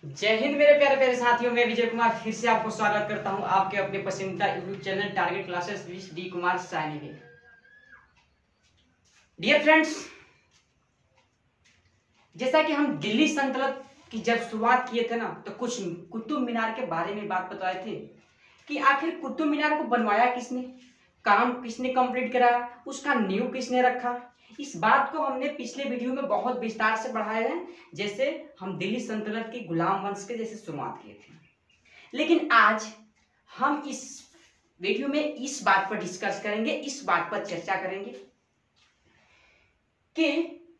जय हिंद मेरे प्यारे प्यारे साथियों। मैं विजय कुमार फिर से आपको स्वागत करता हूं आपके अपने पसंदीदा YouTube channel Target Classes with D Kumar Saini में। डियर फ्रेंड्स, जैसा कि हम दिल्ली सल्तनत की जब शुरुआत किए थे ना, तो कुछ कुतुब मीनार के बारे में बात बताए थे कि आखिर कुतुब मीनार को बनवाया किसने, काम किसने कंप्लीट कराया, उसका नींव किसने रखा। इस बात को हमने पिछले वीडियो में बहुत विस्तार से बढ़ाया है, जैसे हम दिल्ली सल्तनत की गुलाम वंश के जैसे शुरुआत किए थे। लेकिन आज हम इस वीडियो में इस बात पर डिस्कस करेंगे, इस बात पर चर्चा करेंगे कि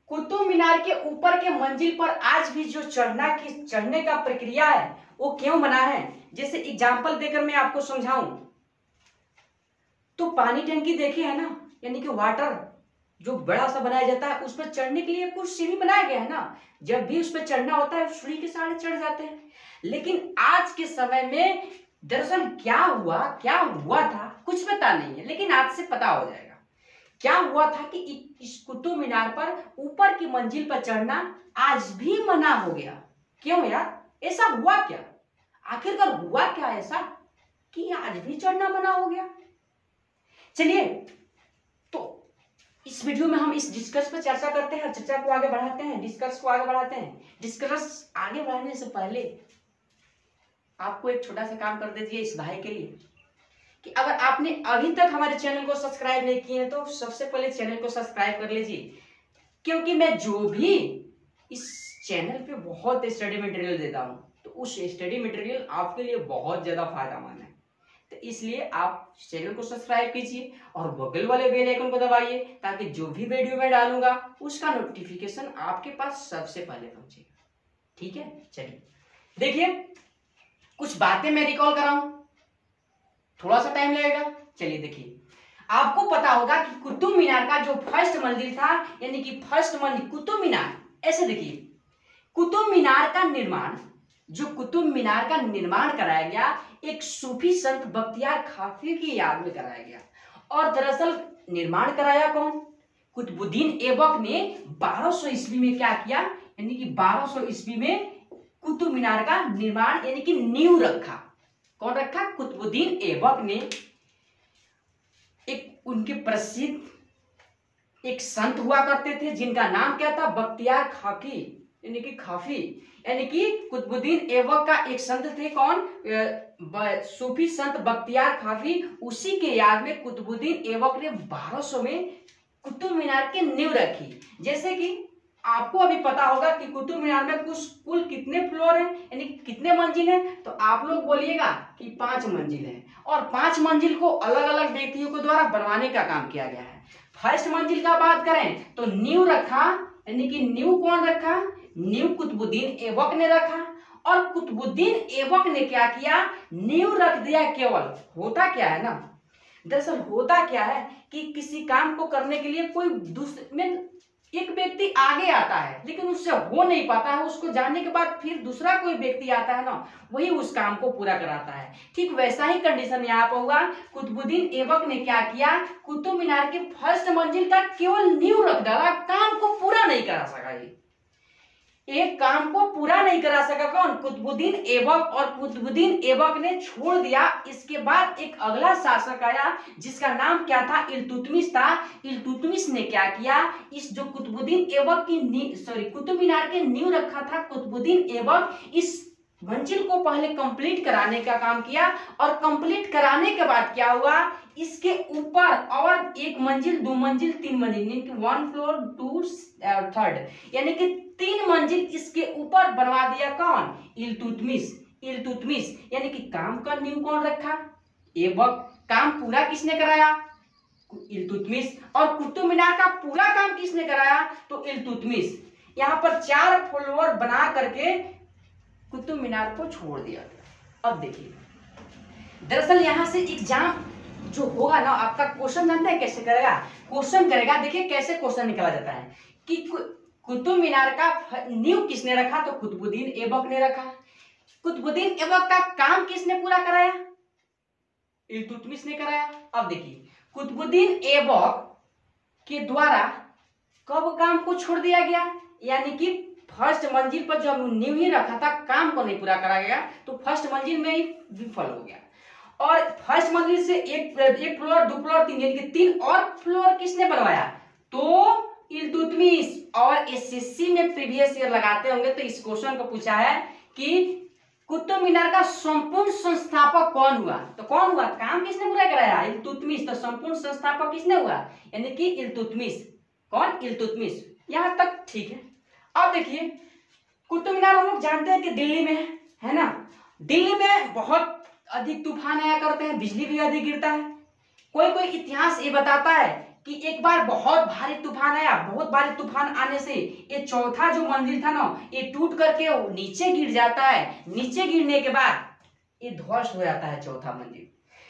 कुतुब मीनार के ऊपर के मंजिल पर आज भी जो चढ़ने का प्रक्रिया है वो क्यों बना है। जैसे एग्जाम्पल देकर मैं आपको समझाऊं तो पानी टंकी देखी है ना, यानी कि वाटर जो बड़ा सा बनाया जाता है, उस पर चढ़ने के लिए कुछ सीढ़ी बनाया गया है ना। जब भी उस पर चढ़ना होता है सीढ़ी के सहारे चढ़ जाते हैं। लेकिन आज के समय में दरअसल क्या हुआ था कुछ पता नहीं है, लेकिन आज से पता हो जाएगा क्या हुआ था कि इस कुतुब मीनार पर ऊपर की मंजिल पर चढ़ना आज भी मना हो गया। क्यों यार, ऐसा हुआ क्या? आखिरकार हुआ क्या ऐसा कि आज भी चढ़ना मना हो गया? चलिए तो इस वीडियो में हम इस डिस्कस पर चर्चा करते हैं, चर्चा को आगे बढ़ाते हैं, डिस्कस को आगे बढ़ाते हैं। डिस्कस आगे बढ़ाने से पहले आपको एक छोटा सा काम कर दीजिए इस भाई के लिए कि अगर आपने अभी तक हमारे चैनल को सब्सक्राइब नहीं किए हैं तो सबसे पहले चैनल को सब्सक्राइब कर लीजिए, क्योंकि मैं जो भी इस चैनल पे बहुत स्टडी मटेरियल देता हूं तो उस स्टडी मटेरियल आपके लिए बहुत ज्यादा फायदेमंद है। तो इसलिए आप चैनल को सब्सक्राइब कीजिए और बगल वाले बेल आइकन को दबाइए, ताकि जो भी वीडियो मैं डालूंगा उसका नोटिफिकेशन आपके पास सबसे पहले पहुंचेगा। ठीक है, चलिए देखिए कुछ बातें मैं रिकॉल कराऊं, थोड़ा सा टाइम लगेगा। चलिए देखिए, आपको पता होगा कि कुतुब मीनार का जो फर्स्ट मंजिल था, यानी कि फर्स्ट मंजिल कुतुब मीनार, ऐसे देखिए कुतुब मीनार का निर्माण कराया गया एक सूफी संत बख्तियार खाफी की याद में कराया गया। और दरअसल निर्माण कराया कौन? कुतुबुद्दीन ऐबक ने 1200 ईस्वी में क्या किया, यानी कि 1200 ईस्वी में कुतुब मीनार का निर्माण यानी कि नींव रखा। कौन रखा? कुतुबुद्दीन ऐबक ने। एक उनके प्रसिद्ध एक संत हुआ करते थे जिनका नाम क्या था? बख्तियार खाफी, यानी कि खाफी, यानी कि कुतुबुद्दीन ऐबक का एक संत थे। कौन? सूफी संत बख्तियार खाफी। उसी के याद में कुतुबुद्दीन ऐबक ने 1200 में कुतुब मीनार की नींव रखी। जैसे कि आपको अभी पता होगा कि कुतुब मीनार में कुल कितने फ्लोर हैं, यानी कितने मंजिल हैं, तो आप लोग बोलिएगा कि 5 मंजिल है। और 5 मंजिल को अलग अलग व्यक्तियों के द्वारा बनवाने का काम किया गया है। फर्स्ट मंजिल का बात करें तो नींव रखा, यानी कि नींव कौन रखा? नींव कुतुबुद्दीन ऐबक ने रखा। और कुतुबुद्दीन ऐबक ने क्या किया? नींव रख दिया केवल। होता क्या है ना, दरअसल होता क्या है कि किसी काम को करने के लिए कोई दूसरे एक व्यक्ति आगे आता है, लेकिन उससे हो नहीं पाता है। उसको जानने के बाद फिर दूसरा कोई व्यक्ति आता है ना, वही उस काम को पूरा कराता है। ठीक वैसा ही कंडीशन यहाँ पर हुआ। कुतुबुद्दीन ऐबक ने क्या किया? कुतुब मीनार की फर्स्ट मंजिल का केवल नींव रख डाला, काम को पूरा नहीं करा सका। एक काम को पूरा नहीं करा सका। कौन? कुतुबुद्दीन ऐबक। और कुतुबुद्दीन ऐबक ने छोड़ दिया। इसके बाद एक अगला शासक आया जिसका नाम क्या था? इल्तुतमिश था। इल्तुतमिश ने क्या किया? इस जो कुतुबुद्दीन ऐबक की कुतुब मीनार की नींव रखा था कुतुबुद्दीन ऐबक, इस मंजिल को पहले कंप्लीट कराने का काम किया। और कंप्लीट कराने के बाद क्या हुआ? इसके ऊपर और एक मंजिल, 2 मंजिल, 3 मंजिल, यानी कि 1 फ्लोर 2 3rd, यानी कि 3 मंजिल इसके ऊपर बनवा दिया। कौन? इल्तुतमिश। यानी कि काम का नींव कौन रखा? ऐबक। काम पूरा किसने कराया? इल्तुतमिश। और कुतुब मीनार का पूरा काम किसने कराया? तो इल्तुतमिश। यहाँ पर 4 फ्लोर बना करके कुतुब मीनार को छोड़ दिया गया। अब देखिए, दरअसल यहां से एग्जाम जो होगा ना, आपका क्वेश्चन जानते हैं कैसे करेगा? क्वेश्चन करेगा, देखिए कैसे क्वेश्चन निकाला जाता है कि कुतुब मीनार का नींव किसने रखा? तो कुतुबुद्दीन ऐबक ने रखा। कुतुबुद्दीन ऐबक का काम किसने पूरा कराया? इल्तुतमिश ने कराया। अब देखिए, कुतुबुद्दीन ऐबक के द्वारा कब काम को छोड़ दिया गया? यानी कि फर्स्ट मंजिल पर जब नींव ही रखा था, काम को नहीं पूरा करा गया, तो फर्स्ट मंजिल में ही विफल हो गया। और फर्स्ट मंजिल से एक फ्लोर, 2 फ्लोर, 3, यानी कि 3 और फ्लोर किसने बनवाया? तो इल्तुतमिश। और एसएससी में प्रीवियस ईयर लगाते होंगे तो इस क्वेश्चन को पूछा है कि कुतुब मीनार का संपूर्ण संस्थापक कौन हुआ? तो कौन हुआ? काम किसने पूरा कराया? इल्तुतमिश। तो संपूर्ण संस्थापक किसने हुआ? यानी कि इल्तुतमिश। कौन? इल्तुतमिश। यहां तक ठीक है। अब देखिए, कुतुब मीनार हम लोग जानते हैं कि दिल्ली में है ना। दिल्ली में बहुत अधिक तूफान आया करते हैं, बिजली भी अधिक गिरता है। कोई कोई इतिहास ये बताता है कि एक बार बहुत भारी तूफान आया, बहुत भारी तूफान आने से ये चौथा जो मंजिल था ना, ये टूट करके नीचे गिर जाता है। नीचे गिरने के बाद ये ध्वस्त हो जाता है चौथा मंजिल।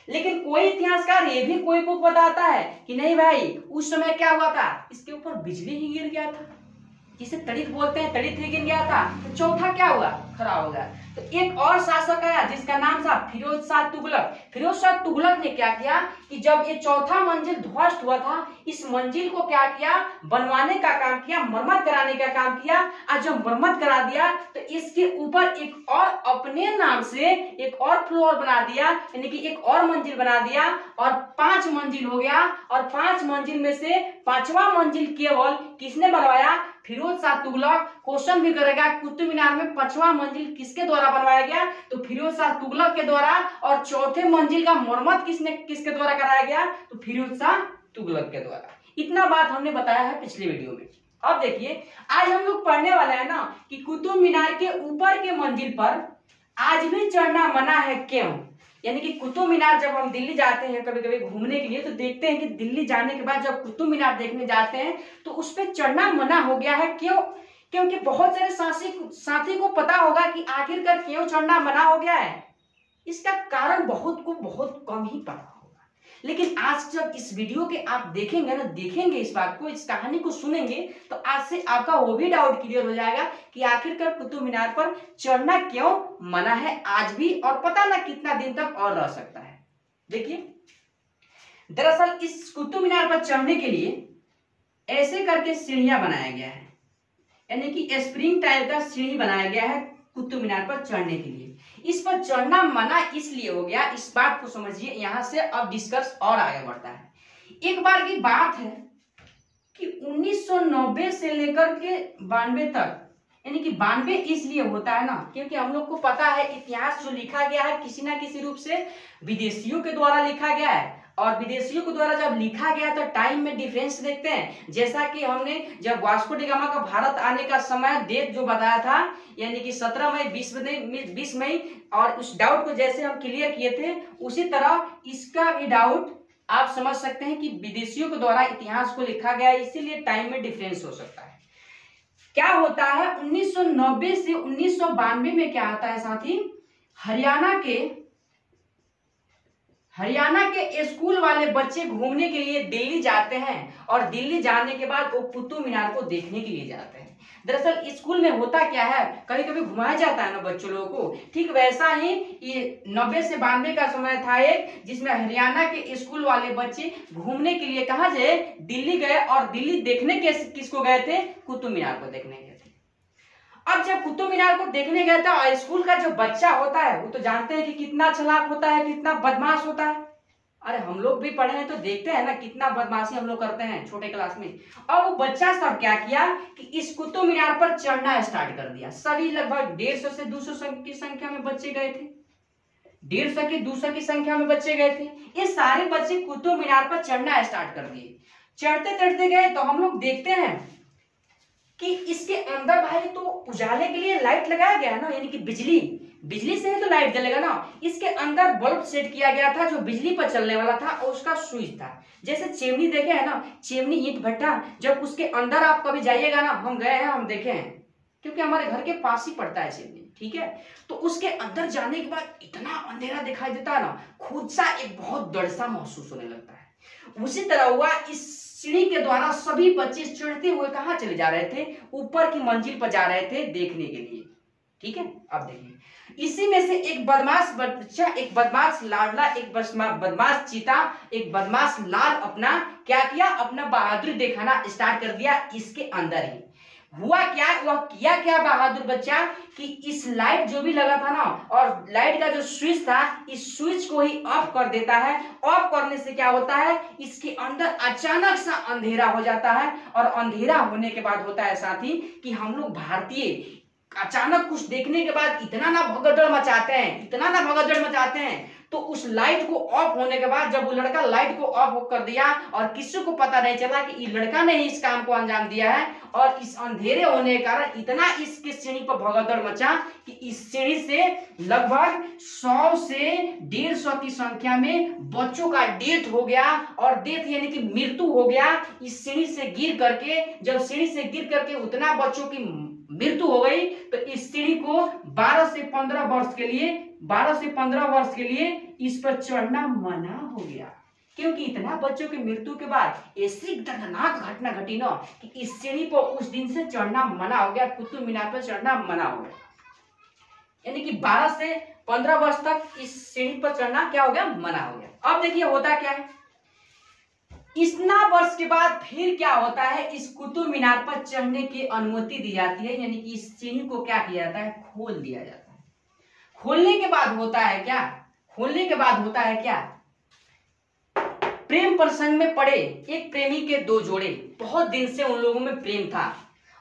लेकिन कोई इतिहासकार ये भी कोई को बताता है कि नहीं भाई, उस समय क्या हुआ था, इसके ऊपर बिजली ही गिर गया था, जिसे तड़ित बोलते हैं, तड़ित ही गिर गया था। तो चौथा क्या हुआ? खराब हो गया। तो एक और शासक आया जिसका नाम था फिरोज शाह तुगलक। फिरोज शाह तुगलक ने क्या किया कि जब ये चौथा मंजिल ध्वस्त हुआ था, इस मंजिल को क्या किया? बनवाने का काम किया, मरम्मत कराने का काम किया। और जब मरम्मत करा दिया तो इसके ऊपर एक और अपने नाम से एक और फ्लोर बना दिया, यानी कि एक और मंजिल बना दिया, और 5 मंजिल हो गया। और 5 मंजिल में से 5वां मंजिल केवल किसने बनवाया? फिरोज शाह तुगलक। क्वेश्चन भी करेगा कुतुब मीनार में 5वां मंजिल किसके द्वारा बनवाया गया? तो फिरोज शाह तुगलक के द्वारा। और चौथे मंजिल का मरम्मत किसके द्वारा कराया गया? तो फिरोज शाह तुगलक के द्वारा। इतना बात हमने बताया है पिछले वीडियो में। अब देखिए, आज हम लोग पढ़ने वाले हैं ना कि कुतुब मीनार के ऊपर के मंजिल पर आज भी चढ़ना मना है, क्यों? यानी कि कुतुब मीनार जब हम दिल्ली जाते हैं कभी कभी घूमने के लिए, तो देखते हैं कि दिल्ली जाने के बाद जब कुतुब मीनार देखने जाते हैं तो उस पर चढ़ना मना हो गया है। क्यों? क्योंकि बहुत सारे साथी को पता होगा कि आखिरकार क्यों चढ़ना मना हो गया है। इसका कारण बहुत कम ही पता होगा। लेकिन आज जब इस वीडियो के आप देखेंगे ना, देखेंगे इस बात को, इस कहानी को सुनेंगे, तो आज से आपका वो भी डाउट क्लियर हो जाएगा कि आखिरकार कुतुब मीनार पर चढ़ना क्यों मना है आज भी, और पता ना कितना दिन तक और रह सकता है। देखिए, दरअसल इस कुतुब मीनार पर चढ़ने के लिए ऐसे करके सीढ़ियां बनाया गया है, यानी कि स्प्रिंग टाइप का सीढ़ी बनाया गया है कुतुब मीनार पर चढ़ने के लिए। इस पर चढ़ना मना इसलिए हो गया, इस बात को समझिए। यहां से अब डिस्कस और आगे बढ़ता है। एक बार की बात है कि 1990 से लेकर के 92 तक, यानी कि 92 इसलिए होता है ना क्योंकि हम लोग को पता है इतिहास जो लिखा गया है किसी ना किसी रूप से विदेशियों के द्वारा लिखा गया है। और विदेशियों के द्वारा जब लिखा गया तो टाइम में डिफरेंस देखते हैं। जैसा कि हमने जब वास्को डी गामा का भारत आने का समय डेट जो बताया था, यानी कि 17 मई 20 मई, और उस डाउट को जैसे हम क्लियर किए थे, उसी तरह इसका भी डाउट आप समझ सकते हैं कि विदेशियों के द्वारा इतिहास को लिखा गया, इसीलिए टाइम में डिफरेंस हो सकता है। क्या होता है 1990 से 1992 में क्या आता है साथी, हरियाणा के स्कूल वाले बच्चे घूमने के लिए दिल्ली जाते हैं, और दिल्ली जाने के बाद वो कुतुब मीनार को देखने के लिए जाते हैं। दरअसल स्कूल में होता क्या है, कभी कभी घुमाया जाता है ना बच्चों लोगों को, ठीक वैसा ही ये 90 से 92 का समय था एक, जिसमें हरियाणा के स्कूल वाले बच्चे घूमने के लिए कहा जाए दिल्ली गए, और दिल्ली देखने के किसको गए थे? कुतुब मीनार को देखने गए थे। अब जब कुतुब मीनार को देखने गए थे, और स्कूल का जो बच्चा होता है वो तो जानते हैं कि कितना चालाक होता है, कितना बदमाश होता है। अरे हम लोग भी पढ़े हैं तो देखते हैं ना कितना बदमाशी हम लोग करते हैं छोटे क्लास में। और वो बच्चा सब क्या किया कि इस कुतुब मीनार पर चढ़ना स्टार्ट कर दिया। सभी लगभग 150 से 200 की संख्या में बच्चे गए थे, 150 की 200 की संख्या में बच्चे गए थे। ये सारे बच्चे कुतुब मीनार पर चढ़ना स्टार्ट कर दिए। चढ़ते चढ़ते गए तो हम लोग देखते हैं कि इसके अंदर भाई तो उजाले के लिए लाइट लगाया गया है ना, यानी कि बिजली से ही तो लाइट जलेगा ना। इसके अंदर बल्ब सेट किया गया था जो बिजली पर चलने वाला था, और उसका स्विच था। जैसे चिमनी देखे है ना, चिमनी ईंट भट्टा, जब उसके अंदर आप कभी जाइएगा ना, हम गए हैं, हम देखे हैं, क्योंकि हमारे घर के पास ही पड़ता है चिमनी, ठीक है। तो उसके अंदर जाने के बाद इतना अंधेरा दिखाई देता है ना, खुद सा एक बहुत डर सा महसूस होने लगता है। उसी तरह हुआ, इस सीढ़ी के द्वारा सभी बच्चे चढ़ते हुए कहाँ चले जा रहे थे? ऊपर की मंजिल पर जा रहे थे देखने के लिए, ठीक है। अब देखिए, इसी में से एक बदमाश बच्चा, एक बदमाश लाडला, एक बदमाश चीता, एक बदमाश लाल अपना क्या किया, अपना बहादुरी दिखाना स्टार्ट कर दिया इसके अंदर ही। हुआ क्या, वह किया क्या बहादुर बच्चा कि इस लाइट जो भी लगा था ना, और लाइट का जो स्विच था, इस स्विच को ही ऑफ कर देता है। ऑफ करने से क्या होता है, इसके अंदर अचानक सा अंधेरा हो जाता है, और अंधेरा होने के बाद होता है साथी कि हम लोग भारतीय अचानक कुछ देखने के बाद इतना ना भगदड़ मचाते हैं, इतना ना भगदड़ मचाते हैं। तो उस लाइट को ऑफ होने के बाद जब वो लड़का लाइट को ऑफ कर दिया और किसी को पता नहीं चला कि ये लड़का ने ही इस काम को अंजाम दिया है, और इस अंधेरे होने के कारण इतना इसकी सीढ़ी पर भगदड़ मचा कि इस सीढ़ी से लगभग 100 से 150 की संख्या में बच्चों का डेथ हो गया, और डेथ यानी कि मृत्यु हो गया इस सीढ़ी से गिर करके। जब सीढ़ी से गिर करके उतना बच्चों की मृत्यु हो गई, तो इस सीढ़ी को 12 से 15 वर्ष के लिए इस पर चढ़ना मना हो गया, क्योंकि इतना बच्चों की मृत्यु के बाद ऐसी दर्दनाक घटना घटी ना कि इस सीढ़ी पर उस दिन से चढ़ना मना हो गया, कुतुब मीनार पर चढ़ना मना हो गया। यानी कि 12 से 15 वर्ष तक इस सीढ़ी पर चढ़ना क्या हो गया, मना हो गया। अब देखिए होता क्या है, इतना वर्ष के बाद फिर क्या होता है, इस कुतुब मीनार पर चढ़ने की अनुमति दी जाती है, यानी कि इस सीढ़ी को क्या किया जाता है, खोल दिया जाता है। खोलने के बाद होता है क्या, खोलने के बाद होता है क्या, प्रेम प्रसंग में पड़े एक प्रेमी के दो जोड़े, बहुत दिन से उन लोगों में प्रेम था,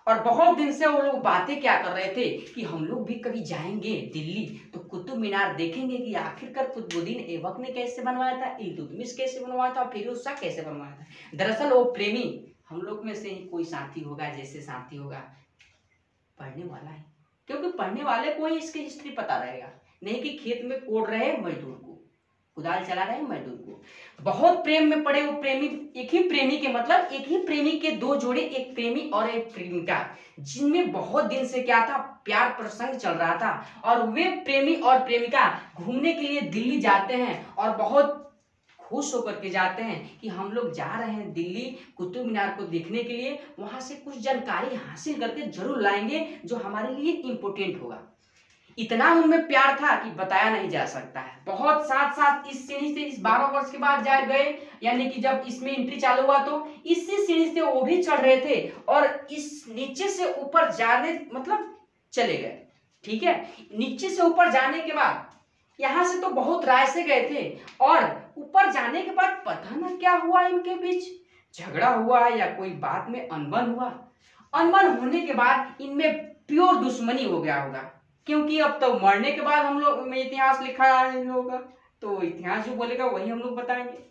और बहुत दिन से वो लोग बातें क्या कर रहे थे कि हम लोग भी कभी जाएंगे दिल्ली तो कुतुब मीनार देखेंगे कि आखिरकार कुतुबुद्दीन ऐबक ने कैसे बनवाया था, इल्तुतमिश कैसे बनवाया था, और फिरोज शाह कैसे बनवाया था। दरअसल वो प्रेमी हम लोग में से ही कोई साथी होगा, जैसे साथी होगा पढ़ने वाला है, क्योंकि पढ़ने वाले को ही इसकी हिस्ट्री पता रहेगा, नहीं कि खेत में कोड़ रहे मजदूर को, कुदाल चला रहे मजदूर को। बहुत प्रेम में पड़े वो प्रेमी, एक ही प्रेमी के मतलब एक ही प्रेमी के दो जोड़े, एक प्रेमी और एक प्रेमिका, जिनमें बहुत दिन से क्या था, प्यार प्रसंग चल रहा था, और वे प्रेमी और प्रेमिका घूमने के लिए दिल्ली जाते हैं, और बहुत खुश होकर के जाते हैं कि हम लोग जा रहे हैं दिल्ली कुतुब मीनार को देखने के लिए, वहां से कुछ जानकारी हासिल करके जरूर लाएंगे जो हमारे लिए इम्पोर्टेंट होगा। इतना उनमें प्यार था कि बताया नहीं जा सकता है। बहुत साथ साथ इस सीढ़ी से इस 12 वर्ष के बाद जा गए, यानी कि जब इसमें एंट्री चालू हुआ तो इसी सीढ़ी से वो भी चढ़ रहे थे, और इस नीचे से ऊपर जाने मतलब चले गए। ठीक है, नीचे से ऊपर जाने के बाद यहां से तो बहुत राय से गए थे, और ऊपर जाने के बाद पता ना क्या हुआ, इनके बीच झगड़ा हुआ या कोई बात में अनबन हुआ। अनबन होने के बाद इनमें प्योर दुश्मनी हो गया होगा, क्योंकि अब तो मरने के बाद हम लोग में इतिहास लिखा है इन लोगों का, तो इतिहास जो बोलेगा वही हम लोग बताएंगे।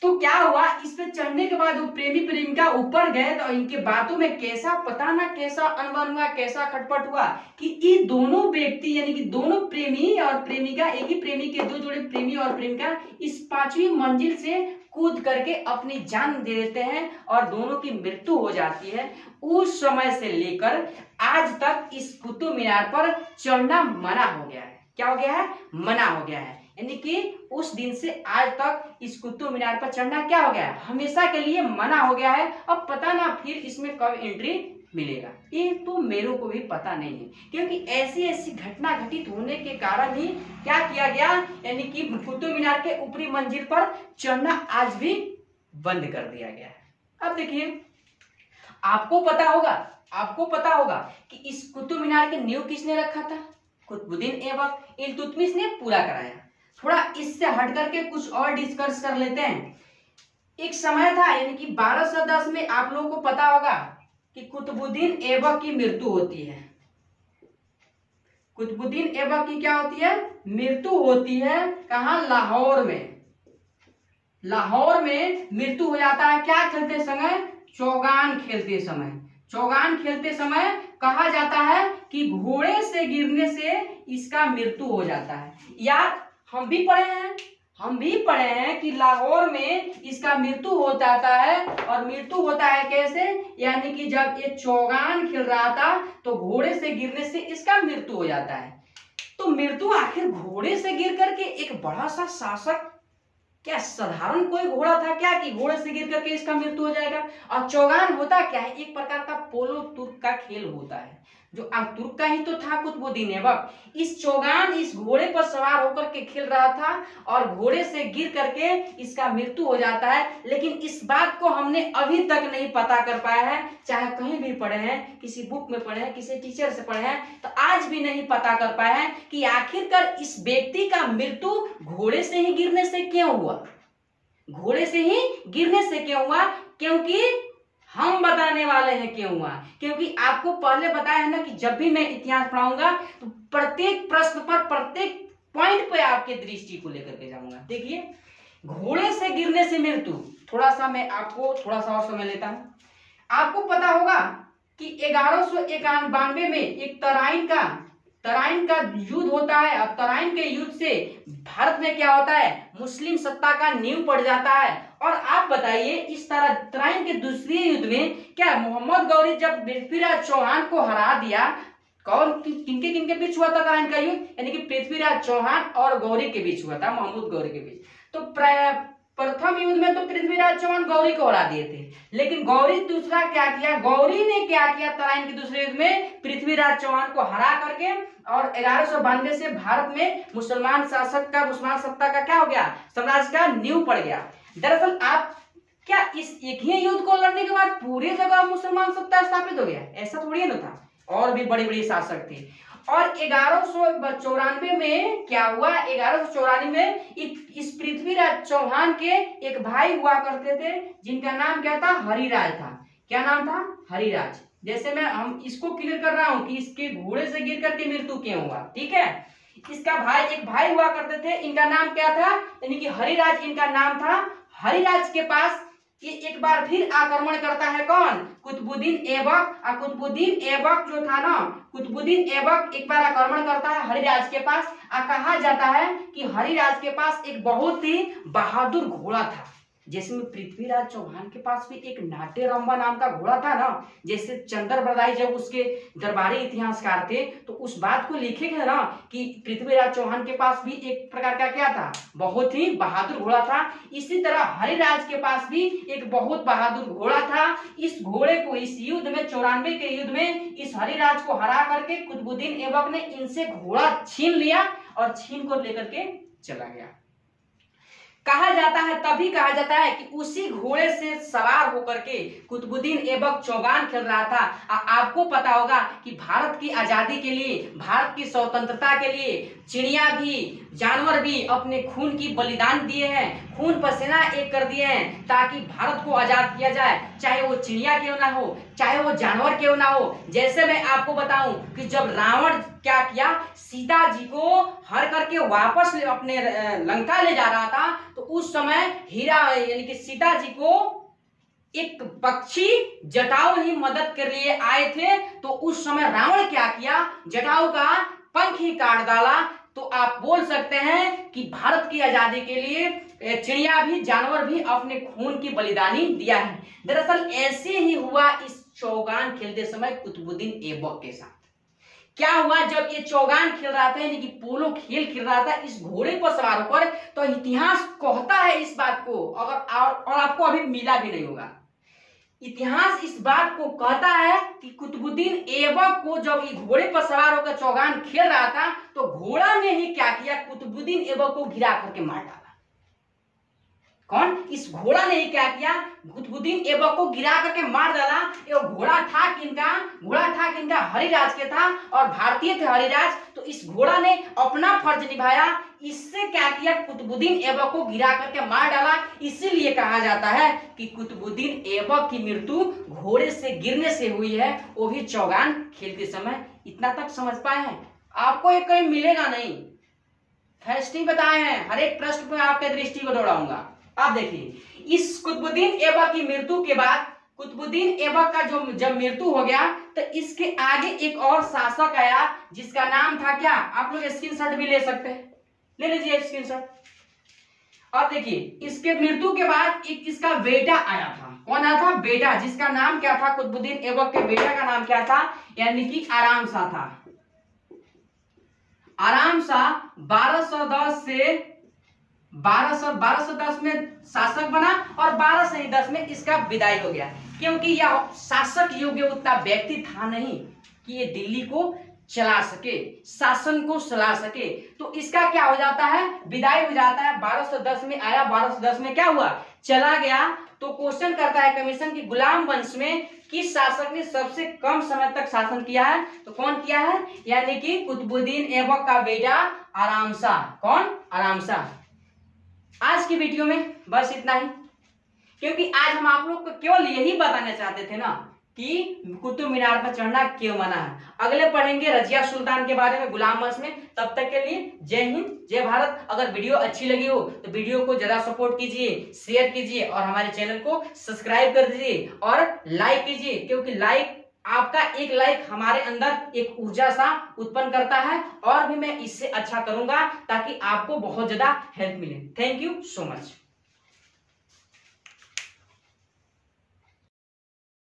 तो क्या हुआ, इस पे चढ़ने के बाद वो प्रेमी प्रेमिका ऊपर गए, तो इनके बातों में कैसा पता ना कैसा अनबन हुआ, कैसा खटपट हुआ कि ये दोनों व्यक्ति यानी कि दोनों प्रेमी और प्रेमिका, एक ही प्रेमी के दो जोड़े प्रेमी और प्रेमिका इस 5वीं मंजिल से कूद करके अपनी जान दे देते हैं, और दोनों की मृत्यु हो जाती है। उस समय से लेकर आज तक इस कुतुब मीनार पर चढ़ना मना हो गया है। क्या हो गया है, मना हो गया है, यानी कि उस दिन से आज तक इस कुतुब मीनार पर चढ़ना क्या हो गया है, हमेशा के लिए मना हो गया है। अब पता ना फिर इसमें कब एंट्री मिलेगा, ये तो मेरे को भी पता नहीं है, क्योंकि ऐसी ऐसी घटना घटित होने के कारण ही क्या किया गया, यानी कि कुतुब मीनार के ऊपरी मंजिल पर चढ़ना आज भी बंद कर दिया गया है। अब देखिए, आपको पता होगा कि इस कुतुब मीनार के नींव किसने रखा था, कुतुबुद्दीन ऐबक, इल्तुतमिश ने पूरा कराया। थोड़ा इससे हट करके कुछ और डिस्कस कर लेते हैं। एक समय था, यानी कि 1210 में आप लोगों को पता होगा कि कुतुबुद्दीन ऐबक की मृत्यु होती है। कुतुबुद्दीन ऐबक की क्या होती है, मृत्यु होती है। कहां, लाहौर में। लाहौर में मृत्यु हो जाता है। क्या खेलते समय, चौगान खेलते समय। चौगान खेलते समय कहा जाता है कि घोड़े से गिरने से इसका मृत्यु हो जाता है। यार हम भी पढ़े हैं कि लाहौर में इसका मृत्यु हो जाता है, और मृत्यु होता है कैसे, यानी कि जब ये चौगान खेल रहा था तो घोड़े से गिरने से इसका मृत्यु हो जाता है। तो मृत्यु आखिर घोड़े से गिर करके, एक बड़ा सा शासक, क्या साधारण कोई घोड़ा था क्या कि घोड़े से गिर करके इसका मृत्यु हो जाएगा। और चौगान होता क्या है, एक प्रकार का पोलो तुर्क का खेल होता है। जो तुर्क का ही तो था कुतुबुद्दीन ऐबक। इस चौगान इस घोड़े पर सवार होकर के खेल रहा था और घोड़े से गिर करके इसका मृत्यु हो जाता है। लेकिन इस बात को हमने अभी तक नहीं पता कर पाया है, चाहे कहीं भी पढ़े हैं, किसी बुक में पढ़े हैं, किसी टीचर से पढ़े हैं, तो आज भी नहीं पता कर पाए हैं कि आखिरकार इस व्यक्ति का मृत्यु घोड़े से ही गिरने से क्यों हुआ। घोड़े से ही गिरने से क्यों हुआ? क्योंकि हम बताने वाले हैं क्यों हुआ। क्योंकि आपको पहले बताया है ना कि जब भी मैं इतिहास पढ़ाऊंगा तो प्रत्येक प्रश्न पर, प्रत्येक पॉइंट पे आपके दृष्टि को लेकर के जाऊंगा। देखिए, घोड़े से गिरने से मृत्यु, थोड़ा सा मैं आपको थोड़ा सा और समय लेता हूं। आपको पता होगा कि 1191 में एक तराइन का युद्ध होता है और तराइन के युद्ध से भारत में क्या होता है, मुस्लिम सत्ता का नींव पड़ जाता है। और आप बताइए, इस तरह तराइन के दूसरे युद्ध में क्या मोहम्मद गौरी जब पृथ्वीराज चौहान को हरा दिया, कौन किनके बीच हुआ था तराइन का युद्ध? यानी कि पृथ्वीराज चौहान और गौरी के बीच हुआ था, मोहम्मद गौरी के बीच। तो प्रथम युद्ध में तो पृथ्वीराज चौहान गौरी को हरा दिए थे, लेकिन गौरी दूसरा क्या किया, गौरी ने क्या किया तराइन के दूसरे युद्ध में पृथ्वीराज चौहान को हरा करके, और 1192 से भारत में मुसलमान सत्ता का क्या हो गया, साम्राज्य का नींव पड़ गया। दरअसल आप क्या इस एक ही युद्ध को लड़ने के बाद पूरी जगह मुसलमान सत्ता स्थापित हो गया? ऐसा थोड़ी ना था, और भी बड़ी बड़ी शासक थे। और 1194 में क्या हुआ, 1194 में इस पृथ्वीराज चौहान के एक भाई हुआ करते थे जिनका नाम क्या था, हरिराज था। क्या नाम था? हरिराज। जैसे हम इसको क्लियर कर रहा हूं कि इसके घोड़े से गिर करके मृत्यु क्यों हुआ, ठीक है। इसका एक भाई हुआ करते थे, इनका नाम क्या था, यानी कि हरिराज इनका नाम था। हरिराज के पास ये एक बार फिर आक्रमण करता है कौन, कुतुबुद्दीन ऐबक। और कुतुबुद्दीन ऐबक जो था ना, कुतुबुद्दीन ऐबक एक बार आक्रमण करता है हरिराज के पास। कहा जाता है कि हरिराज के पास एक बहुत ही बहादुर घोड़ा था, जिसमें पृथ्वीराज चौहान के पास भी एक नाट्यरंबा नाम का घोड़ा था ना। जैसे चंद्र बरदाई जब उसके दरबारी इतिहासकार थे तो उस बात को लिखे गए ना कि पृथ्वीराज चौहान के पास भी एक प्रकार का क्या था, बहुत ही बहादुर घोड़ा था। इसी तरह हरिराज के पास भी एक बहुत बहादुर घोड़ा था। इस घोड़े को इस युद्ध में 94 के युद्ध में इस हरिराज को हरा करके कुतुबुद्दीन ऐबक ने इनसे घोड़ा छीन लिया और छीन कर लेकर के चला गया। कहा जाता है, तभी कहा जाता है कि उसी घोड़े से सवार होकर के कुतुबुद्दीन ऐबक चौगान खेल रहा था। आपको पता होगा कि भारत की आजादी के लिए, भारत की स्वतंत्रता के लिए चिड़िया भी, जानवर भी अपने खून की बलिदान दिए हैं, खून पसीना एक कर दिए हैं ताकि भारत को आजाद किया जाए। चाहे वो चिड़िया क्यों ना हो, चाहे वो जानवर क्यों ना हो। जैसे मैं आपको बताऊं कि जब रावण क्या किया, सीता जी को हर करके वापस अपने लंका ले जा रहा था, तो उस समय हीरा यानी कि सीता जी को एक पक्षी जटायु ही मदद के लिए आए थे। तो उस समय रावण क्या किया, जटायु का पंख ही काट डाला। तो आप बोल सकते हैं कि भारत की आजादी के लिए चिड़िया भी, जानवर भी अपने खून की बलिदानी दिया है। दरअसल ऐसे ही हुआ इस चौगान खेलते समय कुतुबुद्दीन ऐबक के साथ। क्या हुआ, जब ये चौगान खेल रहा था, यानी कि पोलो खेल रहा था इस घोड़े पर सवार होकर, तो इतिहास कहता है इस बात को, अगर और आपको अभी मिला भी नहीं होगा। इतिहास इस बात को कहता है कि कुतुबुद्दीन ऐबक को जब ये घोड़े पर सवार होकर चौगान खेल रहा था, तो घोड़ा ने ही क्या किया, कुतुबुद्दीन ऐबक को गिरा करके मार डाला। कौन, इस घोड़ा ने ही क्या किया, कुतुबुद्दीन ऐबक को गिरा करके मार डाला। ये घोड़ा था किनका, हरिराज के था, और भारतीय थे हरिराज। तो इस घोड़ा ने अपना फर्ज निभाया, इससे क्या किया, कुतुबुद्दीन ऐबक को गिरा करके मार डाला। इसीलिए कहा जाता है कि कुतुबुद्दीन ऐबक की मृत्यु घोड़े से गिरने से हुई है, वो भी चौगान खेलते समय। इतना तक समझ पाए हैं? आपको ये कहीं मिलेगा नहीं, फैक्ट बताए हैं, हर एक प्रश्न पर आपके दृष्टि को दौड़ाऊंगा। आप देखिए, इस कुतुबुद्दीन ऐबक की मृत्यु के बाद, कुतुबुद्दीन ऐबक का जब मृत्यु हो गया, तो इसके आगे एक और शासक आया जिसका नाम था क्या, आप लोग स्क्रीनशॉट भी ले सकते हैं, ले लीजिए स्क्रीनशॉट। और देखिए, इसके मृत्यु के बाद एक इसका बेटा आया था। कौन आया था, बेटा, जिसका नाम क्या था, कुतुबुद्दीन ऐबक के बेटा का नाम क्या था, यानी कि आराम शाह था। आराम शाह 1210 में शासक बना और 1210 में इसका विदाई हो गया, क्योंकि यह शासक योग्य उतना व्यक्ति था नहीं कि ये दिल्ली को चला सके, शासन को चला सके। तो इसका क्या हो जाता है, विदाई हो जाता है। 1210 में आया, 1210 में क्या हुआ, चला गया। तो क्वेश्चन करता है कमीशन की गुलाम वंश में किस शासक ने सबसे कम समय तक शासन किया है, तो कौन किया है, यानी कि कुतुबुद्दीन ऐबक का बेटा आराम शाह। कौन, आराम शाह। आज की वीडियो में बस इतना ही, क्योंकि आज हम आप लोग को केवल यही बताना चाहते थे ना कि कुतुब मीनार पर चढ़ना क्यों मना है। अगले पढ़ेंगे रजिया सुल्तान के बारे में, गुलाम वंश में। तब तक के लिए जय हिंद, जय भारत। अगर वीडियो अच्छी लगी हो तो वीडियो को ज्यादा सपोर्ट कीजिए, शेयर कीजिए और हमारे चैनल को सब्सक्राइब कर दीजिए और लाइक कीजिए, क्योंकि लाइक, आपका एक लाइक हमारे अंदर एक ऊर्जा सा उत्पन्न करता है और भी मैं इससे अच्छा करूंगा ताकि आपको बहुत ज्यादा हेल्प मिले। Thank you so much.